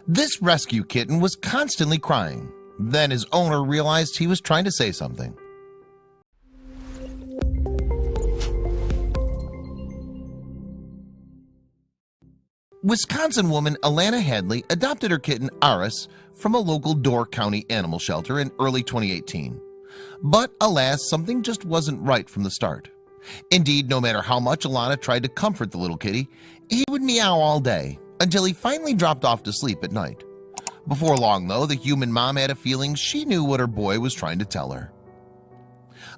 This rescue kitten was constantly crying. Then his owner realized he was trying to say something. Wisconsin woman Alana Hadley adopted her kitten Aris from a local Door County animal shelter in early 2018. But alas, something just wasn't right from the start. Indeed, no matter how much Alana tried to comfort the little kitty, he would meow all day until he finally dropped off to sleep at night. Before long, though, the human mom had a feeling she knew what her boy was trying to tell her.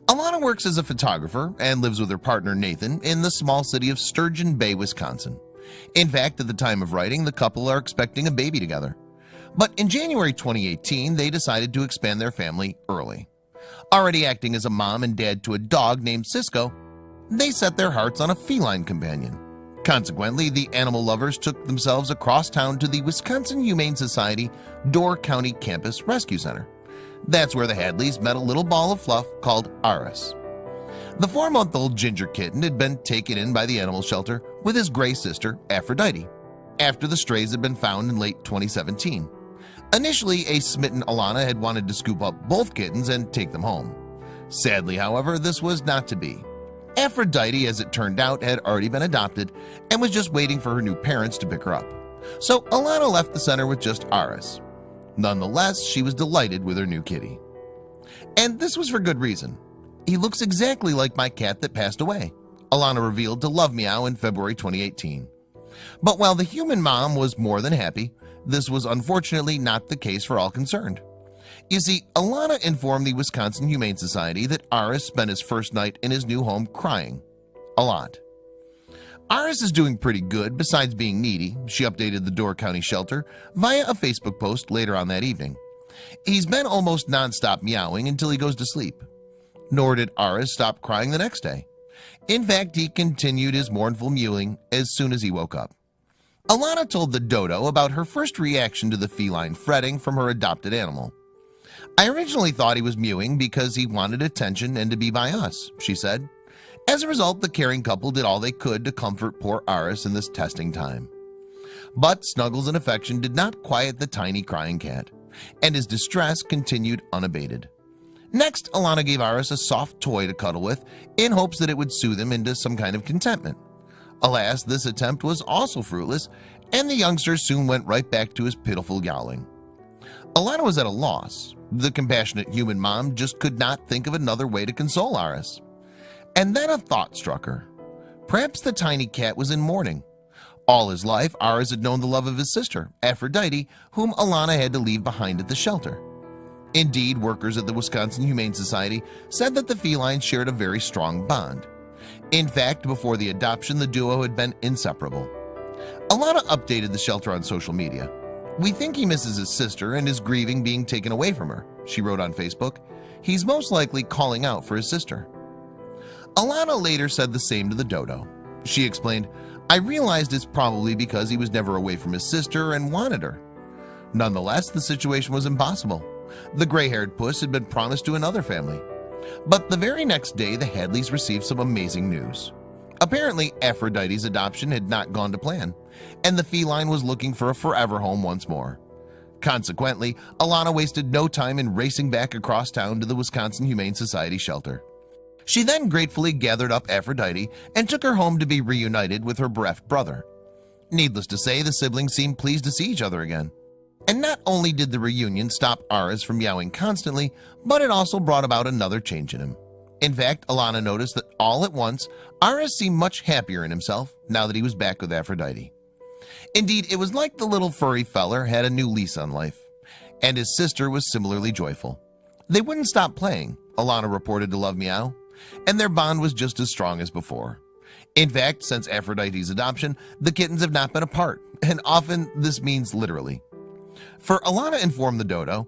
Alana works as a photographer and lives with her partner Nathan in the small city of Sturgeon Bay, Wisconsin. In fact, at the time of writing, the couple are expecting a baby together. But in January 2018, they decided to expand their family early. Already acting as a mom and dad to a dog named Cisco, they set their hearts on a feline companion. Consequently, the animal lovers took themselves across town to the Wisconsin Humane Society Door County Campus Rescue Center. That's where the Hadleys met a little ball of fluff called Aris. The 4-month-old ginger kitten had been taken in by the animal shelter with his gray sister, Aphrodite, after the strays had been found in late 2017. Initially, a smitten Alana had wanted to scoop up both kittens and take them home. Sadly, however, this was not to be. Aphrodite, as it turned out, had already been adopted and was just waiting for her new parents to pick her up. So Alana left the center with just Aris. Nonetheless, she was delighted with her new kitty. And this was for good reason. He looks exactly like my cat that passed away, Alana revealed to Love Meow in February 2018. But while the human mom was more than happy, this was unfortunately not the case for all concerned. You see, Alana informed the Wisconsin Humane Society that Aris spent his first night in his new home crying a lot. Aris is doing pretty good besides being needy, she updated the Door County shelter via a Facebook post later on that evening. He's been almost non-stop meowing until he goes to sleep. Nor did Aris stop crying the next day. In fact, he continued his mournful mewing as soon as he woke up. Alana told the dodo about her first reaction to the feline fretting from her adopted animal. "I originally thought he was mewing because he wanted attention and to be by us," she said. As a result, the caring couple did all they could to comfort poor Aris in this testing time. But snuggles and affection did not quiet the tiny crying cat, and his distress continued unabated. Next, Alana gave Aris a soft toy to cuddle with in hopes that it would soothe him into some kind of contentment. Alas, this attempt was also fruitless, and the youngster soon went right back to his pitiful yowling. Alana was at a loss. The compassionate human mom just could not think of another way to console Aris. And then a thought struck her. Perhaps the tiny cat was in mourning. All his life, Aris had known the love of his sister, Aphrodite, whom Alana had to leave behind at the shelter. Indeed, workers at the Wisconsin Humane Society said that the felines shared a very strong bond. In fact, before the adoption, the duo had been inseparable. Alana updated the shelter on social media. "We think he misses his sister and is grieving being taken away from her," she wrote on Facebook. "He's most likely calling out for his sister." Alana later said the same to the dodo. She explained, "I realized it's probably because he was never away from his sister and wanted her." Nonetheless, the situation was impossible. The gray-haired puss had been promised to another family. But the very next day, the Hadleys received some amazing news. Apparently, Aphrodite's adoption had not gone to plan, and the feline was looking for a forever home once more. Consequently, Alana wasted no time in racing back across town to the Wisconsin Humane Society shelter. She then gratefully gathered up Aphrodite and took her home to be reunited with her bereft brother. Needless to say, the siblings seemed pleased to see each other again. And not only did the reunion stop Aris from meowing constantly, but it also brought about another change in him. In fact, Alana noticed that all at once, Aris seemed much happier in himself now that he was back with Aphrodite. Indeed, it was like the little furry feller had a new lease on life, and his sister was similarly joyful. They wouldn't stop playing, Alana reported to Love Meow, and their bond was just as strong as before. In fact, since Aphrodite's adoption, the kittens have not been apart, and often this means literally. For Alana informed the dodo,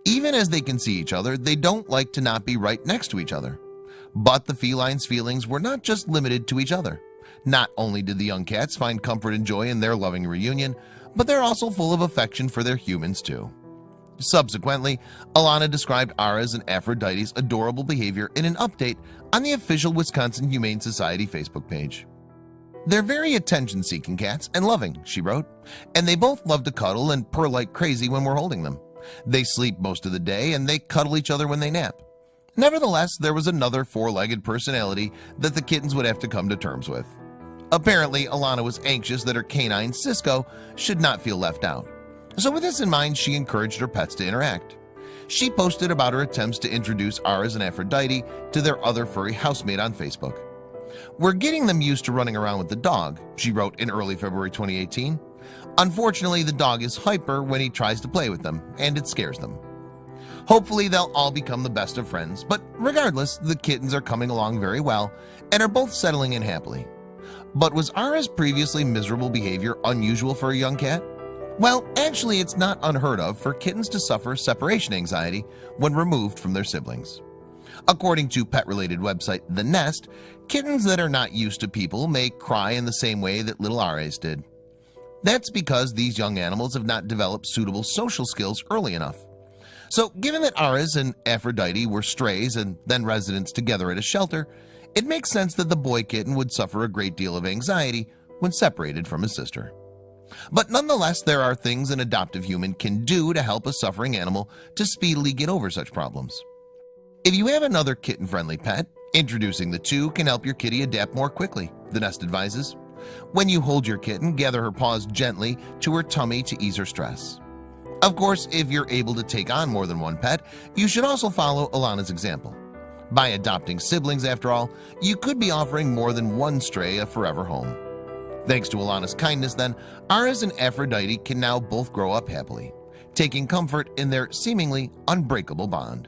even as they can see each other, they don't like to not be right next to each other. But the feline's feelings were not just limited to each other. Not only did the young cats find comfort and joy in their loving reunion, but they're also full of affection for their humans too. Subsequently, Alana described Aris and Aphrodite's adorable behavior in an update on the official Wisconsin Humane Society Facebook page. "They're very attention-seeking cats and loving," she wrote, "and they both love to cuddle and purr like crazy when we're holding them. They sleep most of the day and they cuddle each other when they nap." Nevertheless, there was another four-legged personality that the kittens would have to come to terms with. Apparently, Alana was anxious that her canine Cisco should not feel left out. So with this in mind, she encouraged her pets to interact. She posted about her attempts to introduce Aras and Aphrodite to their other furry housemate on Facebook. "We're getting them used to running around with the dog," she wrote in early February 2018. "Unfortunately, the dog is hyper when he tries to play with them, and it scares them. Hopefully they'll all become the best of friends, but regardless, the kittens are coming along very well and are both settling in happily." But was Ara's previously miserable behavior unusual for a young cat? Well, actually, it's not unheard of for kittens to suffer separation anxiety when removed from their siblings. According to pet-related website The Nest, kittens that are not used to people may cry in the same way that little Ares did. That's because these young animals have not developed suitable social skills early enough. So given that Aras and Aphrodite were strays and then residents together at a shelter, it makes sense that the boy kitten would suffer a great deal of anxiety when separated from his sister. But nonetheless, there are things an adoptive human can do to help a suffering animal to speedily get over such problems. If you have another kitten-friendly pet, introducing the two can help your kitty adapt more quickly, The Nest advises. When you hold your kitten, gather her paws gently to her tummy to ease her stress. Of course, if you're able to take on more than one pet, you should also follow Alana's example. By adopting siblings, after all, you could be offering more than one stray a forever home. Thanks to Alana's kindness, then, Aras and Aphrodite can now both grow up happily, taking comfort in their seemingly unbreakable bond.